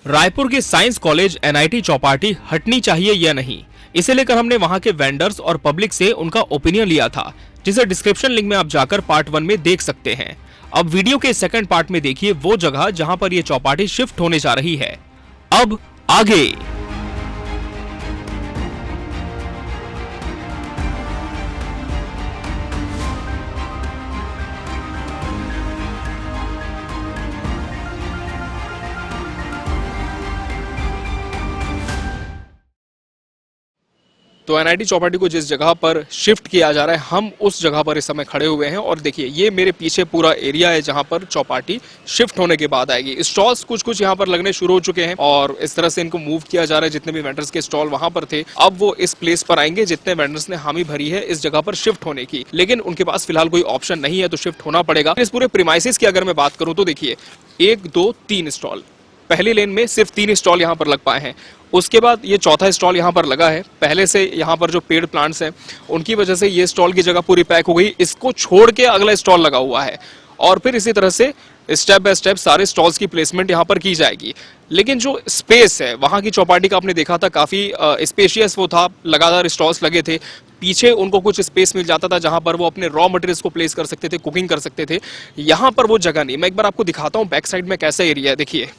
रायपुर के science college NIT Chowpatty हटनी चाहिए या नहीं, इसे लेकर हमने वहां के वेंडर्स और पब्लिक से उनका ओपिनियन लिया था, जिसे डिस्क्रिप्शन लिंक में आप जाकर पार्ट 1 में देख सकते हैं। अब वीडियो के सेकंड पार्ट में देखिए वो जगह जहां पर ये चौपाटी शिफ्ट होने जा रही है। अब आगे। तो एनआईटी चौपाटी को जिस जगह पर शिफ्ट किया जा रहा है, हम उस जगह पर इस समय खड़े हुए हैं और देखिए ये मेरे पीछे पूरा एरिया है जहां पर चौपाटी शिफ्ट होने के बाद आएगी। स्टॉल्स कुछ यहां पर लगने शुरू हो चुके हैं और इस तरह से इनको मूव किया जा रहा है। जितने भी वेंडर्स के स्टॉल वहां पर थे, अब वो इस प्लेस पर आएंगे जितने वेंडर्स ने हामी भरी है इस जगह पर शिफ्ट होने की, लेकिन उनके पास फिलहाल कोई ऑप्शन नहीं है तो शिफ्ट होना पड़ेगा। इस पूरे प्रीमाइसेस की अगर मैं बात करूं तो देखिए 1 2 3 स्टॉल, पहली लेन में सिर्फ 3 स्टॉल यहाँ पर लग पाए हैं। उसके बाद ये चौथा स्टॉल यहाँ पर लगा है। पहले से यहाँ पर जो पेड़ प्लांट्स हैं उनकी वजह से ये स्टॉल की जगह पूरी पैक हो गई। इसको छोड़ के अगला स्टॉल लगा हुआ है और फिर इसी तरह से स्टेप बाय स्टेप सारे स्टॉल्स की प्लेसमेंट यहाँ पर की जाएगी। लेकिन जो स्पेस है वहाँ की चौपाटी का आपने देखा था, काफ़ी स्पेशियस वो था, लगातार स्टॉल्स लगे थे। पीछे उनको कुछ स्पेस मिल जाता था जहां पर वो अपने रॉ मटेरियल्स को प्लेस कर सकते थे, कुकिंग कर सकते थे। यहाँ पर वो जगह नहीं। मैं एक बार आपको दिखाता हूँ बैक साइड में कैसा एरिया है। देखिए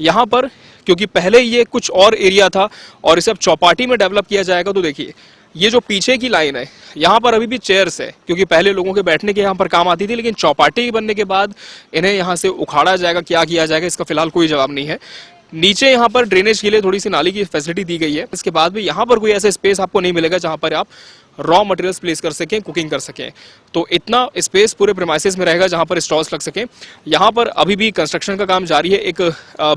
यहाँ पर, क्योंकि पहले ये कुछ और एरिया था और इसे अब चौपाटी में डेवलप किया जाएगा, तो देखिए ये जो पीछे की लाइन है यहाँ पर अभी भी चेयर्स है, क्योंकि पहले लोगों के बैठने के यहाँ पर काम आती थी, लेकिन चौपाटी बनने के बाद इन्हें यहाँ से उखाड़ा जाएगा। क्या किया जाएगा इसका फिलहाल कोई जवाब नहीं है। नीचे यहाँ पर ड्रेनेज के लिए थोड़ी सी नाली की फैसिलिटी दी गई है। इसके बाद भी यहाँ पर कोई ऐसा स्पेस आपको नहीं मिलेगा जहाँ पर आप रॉ मटेरियल्स प्लेस कर सकें, कुकिंग कर सकें। तो इतना स्पेस पूरे प्रीमाइसेस में रहेगा जहां पर स्टॉल्स लग सकें। यहाँ पर अभी भी कंस्ट्रक्शन का काम जारी है। एक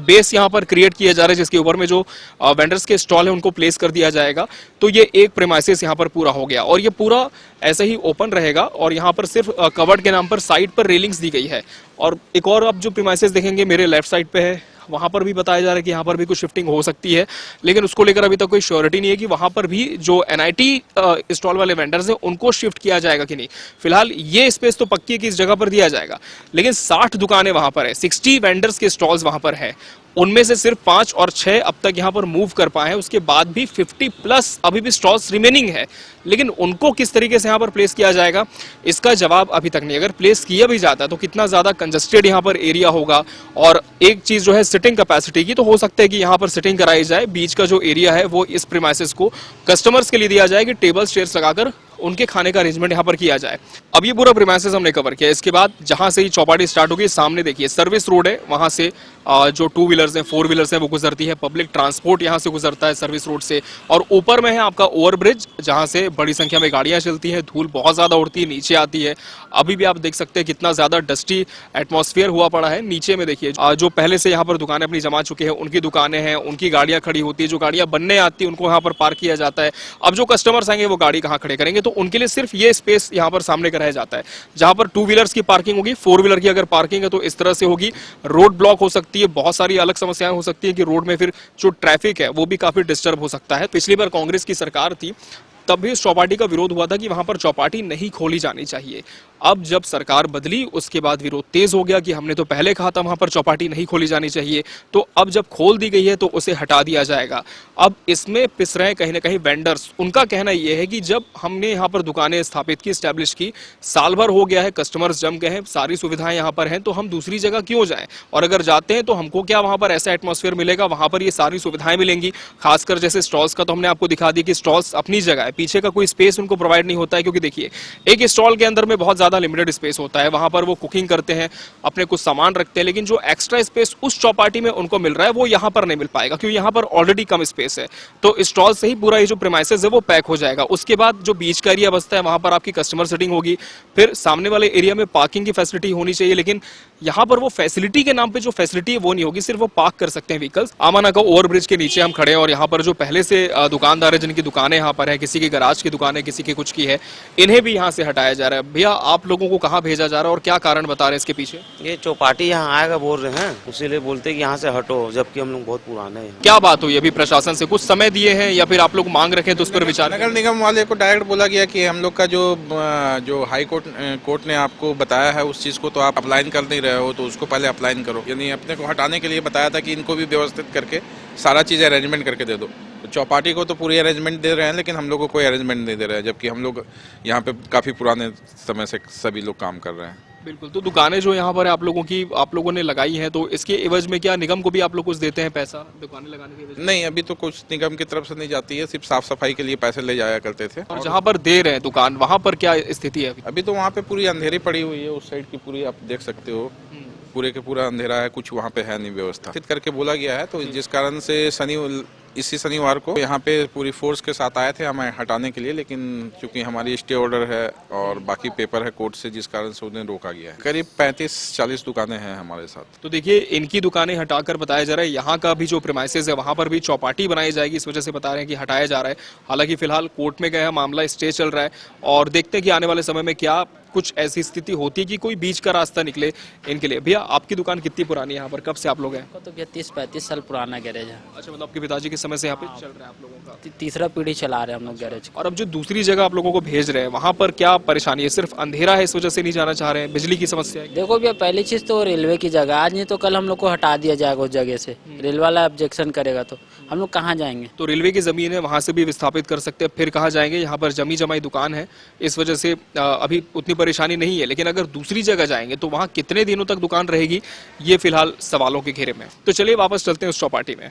बेस यहाँ पर क्रिएट किया जा रहा है जिसके ऊपर में जो वेंडर्स के स्टॉल है उनको प्लेस कर दिया जाएगा। तो ये एक प्रीमाइसेस यहाँ पर पूरा हो गया और ये पूरा ऐसे ही ओपन रहेगा और यहाँ पर सिर्फ कवर्ड के नाम पर साइड पर रेलिंग्स दी गई है। और एक और आप जो प्रीमाइसेस देखेंगे मेरे लेफ्ट साइड पे है, वहां पर भी बताया जा रहा है कि यहाँ पर भी कुछ शिफ्टिंग हो सकती है, लेकिन उसको लेकर अभी तक कोई श्योरिटी नहीं है कि वहां पर भी जो एनआईटी स्टॉल वाले वेंडर्स हैं उनको शिफ्ट किया जाएगा कि नहीं। फिलहाल ये स्पेस तो पक्की है कि इस जगह पर दिया जाएगा, लेकिन 60 दुकानें वहां पर है, 60 वेंडर्स के स्टॉल्स वहां पर है। उनमें से सिर्फ 5 और 6 अब तक यहाँ पर मूव कर पाए हैं। उसके बाद भी 50+ अभी भी स्टॉल्स रिमेनिंग है, लेकिन उनको किस तरीके से यहाँ पर प्लेस किया जाएगा इसका जवाब अभी तक नहीं। अगर प्लेस किया भी जाता है तो कितना ज़्यादा कंजस्टेड यहाँ पर एरिया होगा। और एक चीज़ जो है सिटिंग कैपेसिटी की, तो हो सकता है कि यहाँ पर सिटिंग कराई जाए। बीच का जो एरिया है वो इस प्रीमाइसेस को कस्टमर्स के लिए दिया जाए कि टेबल्स चेयर्स लगाकर उनके खाने का अरेंजमेंट यहाँ पर किया जाए। अब ये पूरा प्रीमाइसेस हमने कवर किया। इसके बाद जहाँ से ही चौपाटी स्टार्ट होगी, सामने देखिए सर्विस रोड है, वहाँ से जो 2 व्हीलर्स हैं, 4 व्हीलर्स हैं वो गुजरती है। पब्लिक ट्रांसपोर्ट यहाँ से गुजरता है सर्विस रोड से। और ऊपर में है आपका ओवरब्रिज जहाँ से बड़ी संख्या में गाड़ियाँ चलती हैं। धूल बहुत ज़्यादा उड़ती है, नीचे आती है। अभी भी आप देख सकते हैं कितना ज़्यादा डस्टी एटमॉस्फेयर हुआ पड़ा है। नीचे में देखिए जो पहले से यहाँ पर दुकानें अपनी जमा चुके हैं उनकी दुकानें हैं, उनकी गाड़ियाँ खड़ी होती है। जो गाड़ियाँ बनने आती है उनको यहाँ पर पार्क किया जाता है। अब जो कस्टमर्स आएंगे वो गाड़ी कहाँ खड़े करेंगे, तो उनके लिए सिर्फ ये स्पेस यहाँ पर सामने का रह जाता है। जहाँ पर 2 व्हीलर्स की पार्किंग होगी, 4 व्हीलर की अगर पार्किंग है तो इस तरह से होगी। रोड ब्लॉक हो सकती है, बहुत सारी अलग समस्याएं हो सकती है कि रोड में फिर जो ट्रैफिक है वो भी काफी डिस्टर्ब हो सकता है। पिछली बार कांग्रेस की सरकार थी तब भी इस चौपाटी का विरोध हुआ था कि वहां पर चौपाटी नहीं खोली जानी चाहिए। अब जब सरकार बदली उसके बाद विरोध तेज हो गया कि हमने तो पहले कहा था वहां पर चौपाटी नहीं खोली जानी चाहिए, तो अब जब खोल दी गई है तो उसे हटा दिया जाएगा। अब इसमें पिस रहे कहीं ना कहीं वेंडर्स। उनका कहना यह है कि जब हमने यहाँ पर दुकानें स्थापित की, स्टैब्लिश की, साल भर हो गया है, कस्टमर्स जम गए हैं, सारी सुविधाएं यहाँ पर हैं, तो हम दूसरी जगह क्यों जाएं? और अगर जाते हैं तो हमको क्या वहां पर ऐसा एटमॉस्फेयर मिलेगा, वहां पर ये सारी सुविधाएं मिलेंगी। खासकर जैसे स्टॉल्स का तो हमने आपको दिखा दी कि स्टॉल्स अपनी जगह है, पीछे का कोई स्पेस उनको प्रोवाइड नहीं होता है। क्योंकि देखिए एक स्टॉल के अंदर में बहुत ज्यादा लिमिटेड स्पेस होता है, वहां पर वो कुकिंग करते हैं, अपने कुछ सामान रखते हैं, लेकिन जो एक्स्ट्रा स्पेस उस चौपाटी में उनको मिल रहा है वो यहाँ पर नहीं मिल पाएगा, क्योंकि यहाँ पर ऑलरेडी कम स्पेस है। तो स्टॉल से ही पूरा ये जो प्रीमाइसेस है वो पैक हो जाएगा। उसके बाद जो बीच का एरिया बचता है वहां पर आपकी कस्टमर सिटिंग होगी। फिर सामने वाले एरिया में पार्किंग की फैसिलिटी होनी चाहिए, लेकिन यहाँ पर वो फैसिलिटी के नाम पे जो फैसिलिटी है वो नहीं होगी, सिर्फ वो पार्क कर सकते हैं व्हीकल्स। आमाना का ओवरब्रिज के नीचे हम खड़े हैं और यहाँ पर जो पहले से दुकानदार है जिनकी दुकानें यहाँ पर है, किसी की गराज की दुकान है, किसी की कुछ की है, इन्हें भी यहाँ से हटाया जा रहा है। भैया आप लोगों को कहाँ भेजा जा रहा है और क्या कारण बता रहे हैं इसके पीछे? ये चौपाटी यहाँ आएगा बोल रहे हैं, इसीलिए बोलते हैं कि यहाँ से हटो, जबकि हम लोग बहुत पुराने हैं। क्या बात हुई? अभी प्रशासन से कुछ समय दिए हैं या फिर आप लोग मांग रखे हैं तो उस पर विचार? नगर निगम वाले को डायरेक्ट बोला गया कि हम लोग का जो हाई कोर्ट ने आपको बताया है उस चीज़ को तो आप अप्लाई कर नहीं रहे हो, तो उसको पहले अप्लाई करो। यानी अपने को हटाने के लिए बताया था कि इनको भी व्यवस्थित करके सारा चीज़ अरेंजमेंट करके दे दो। तो चौपाटी को तो पूरी अरेंजमेंट दे रहे हैं, लेकिन हम लोग को कोई अरेंजमेंट नहीं दे रहे हैं, जबकि हम लोग यहाँ पे काफ़ी पुराने समय से सभी लोग काम कर रहे हैं। बिल्कुल। तो दुकानें जो यहाँ पर आप लोगों ने लगाई हैं, तो इसके एवज में क्या निगम को भी आप लोग कुछ देते हैं पैसा दुकानें लगाने के एवज में? नहीं, अभी तो कुछ निगम की तरफ से नहीं जाती है, सिर्फ साफ सफाई के लिए पैसे ले जाया करते थे। और जहाँ पर दे रहे हैं दुकान, वहाँ पर क्या स्थिति है अभी? अभी तो वहाँ पे पूरी अंधेरी पड़ी हुई है, उस साइड की पूरी आप देख सकते हो, पूरे के पूरा अंधेरा है, कुछ वहाँ पे है नहीं व्यवस्था। करके बोला गया है, तो जिस कारण से इसी शनिवार को यहाँ पे पूरी फोर्स के साथ आए थे हमें हटाने के लिए, लेकिन चूंकि हमारी स्टे ऑर्डर है और बाकी पेपर है कोर्ट से, जिस कारण से उन्हें रोका गया है। करीब 35-40 दुकानें हैं हमारे साथ। तो देखिए, इनकी दुकानें हटाकर बताया जा रहा है यहाँ का भी जो प्रेमाइसेस है वहाँ पर भी चौपाटी बनाई जाएगी, इस वजह से बता रहे हैं कि हटाया जा रहा है। हालांकि फिलहाल कोर्ट में गया है मामला, स्टे चल रहा है और देखते हैं कि आने वाले समय में क्या कुछ ऐसी स्थिति होती है कि कोई बीच का रास्ता निकले इनके लिए। भैया आपकी दुकान कितनी पुरानी है यहाँ पर, कब से आप लोग हैं? तो भैया 30-35 साल पुराना गैरेज है। अच्छा, मतलब आपके पिताजी के समय से यहाँ पे चल रहा है आप लोगों का? तीसरा पीढ़ी चला रहे हैं हम लोग गैरेज। और अब जो दूसरी जगह आप लोगों को भेज रहे हैं वहाँ पर क्या परेशानी है? सिर्फ अंधेरा है इस वजह से नहीं जाना चाह रहे हैं? बिजली की समस्या है? देखो भैया, पहली चीज तो रेलवे की जगह, आज नहीं तो कल हम लोग को हटा दिया जाएगा उस जगह से। रेलवे वाला ऑब्जेक्शन करेगा तो हम लोग कहाँ जाएंगे? तो रेलवे की जमीन है, वहां से भी विस्थापित कर सकते हैं, फिर कहाँ जाएंगे? यहाँ पर जमी जमाई दुकान है, इस वजह से अभी उतनी परेशानी नहीं है। लेकिन अगर दूसरी जगह जाएंगे तो वहां कितने दिनों तक दुकान रहेगी, ये फिलहाल सवालों के घेरे में। तो चलिए वापस चलते हैं उस चौपाटी में।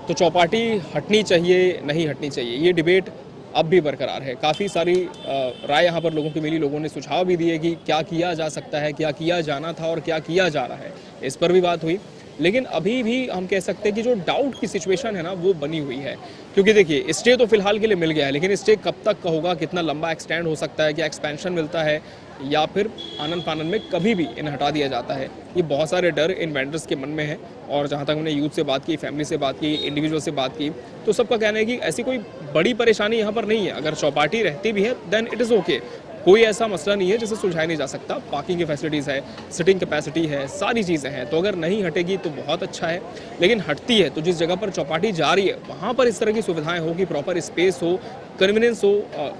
तो चौपाटी हटनी चाहिए नहीं हटनी चाहिए, ये डिबेट अब भी बरकरार है। काफ़ी सारी राय यहाँ पर लोगों की मिली, लोगों ने सुझाव भी दिए कि क्या किया जा सकता है, क्या किया जाना था और क्या किया जा रहा है, इस पर भी बात हुई। लेकिन अभी भी हम कह सकते हैं कि जो डाउट की सिचुएशन है ना, वो बनी हुई है। क्योंकि देखिए, स्टे तो फिलहाल के लिए मिल गया है, लेकिन स्टे कब तक का होगा, कितना लंबा एक्सटेंड हो सकता है, क्या एक्सपेंशन मिलता है या फिर आनन फानन में कभी भी इन्हें हटा दिया जाता है, ये बहुत सारे डर इन वेंडर्स के मन में है। और जहाँ तक हमने यूथ से बात की, फैमिली से बात की, इंडिविजुअल से बात की, तो सबका कहना है कि ऐसी कोई बड़ी परेशानी यहाँ पर नहीं है। अगर चौपाटी रहती भी है देन इट इज़ ओके, कोई ऐसा मसला नहीं है जिसे सुलझाया नहीं जा सकता। पार्किंग की फैसिलिटीज़ है, सिटिंग कैपेसिटी है, सारी चीज़ें हैं। तो अगर नहीं हटेगी तो बहुत अच्छा है, लेकिन हटती है तो जिस जगह पर चौपाटी जा रही है वहाँ पर इस तरह की सुविधाएं हो कि प्रॉपर स्पेस हो, कन्वीनियंस हो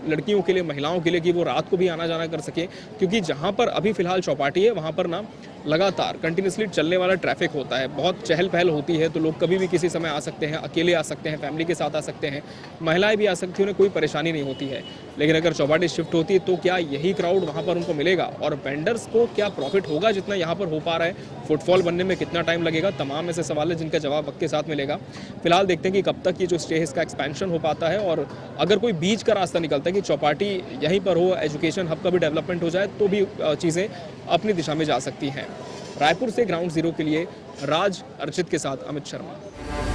लड़कियों के लिए, महिलाओं के लिए, कि वो रात को भी आना जाना कर सके। क्योंकि जहाँ पर अभी फ़िलहाल चौपाटी है वहाँ पर ना लगातार कंटिन्यूसली चलने वाला ट्रैफिक होता है, बहुत चहल पहल होती है, तो लोग कभी भी किसी समय आ सकते हैं, अकेले आ सकते हैं, फैमिली के साथ आ सकते हैं, महिलाएं भी आ सकती हैं, उन्हें कोई परेशानी नहीं होती है। लेकिन अगर चौपाटी शिफ्ट होती है तो क्या यही क्राउड वहाँ पर उनको मिलेगा और वेंडर्स को क्या प्रॉफिट होगा जितना यहाँ पर हो पा रहा है? फुटफॉल बनने में कितना टाइम लगेगा? तमाम ऐसे सवाल है जिनका जवाब वक्त के साथ मिलेगा। फिलहाल देखते हैं कि कब तक ये जो स्टे है इसका एक्सपेंशन हो पाता है, और अगर कोई बीच का रास्ता निकलता है कि चौपाटी यहीं पर हो, एजुकेशन हब का भी डेवलपमेंट हो जाए, तो भी चीज़ें अपनी दिशा में जा सकती हैं। रायपुर से ग्राउंड जीरो के लिए राज अर्चित के साथ अमित शर्मा।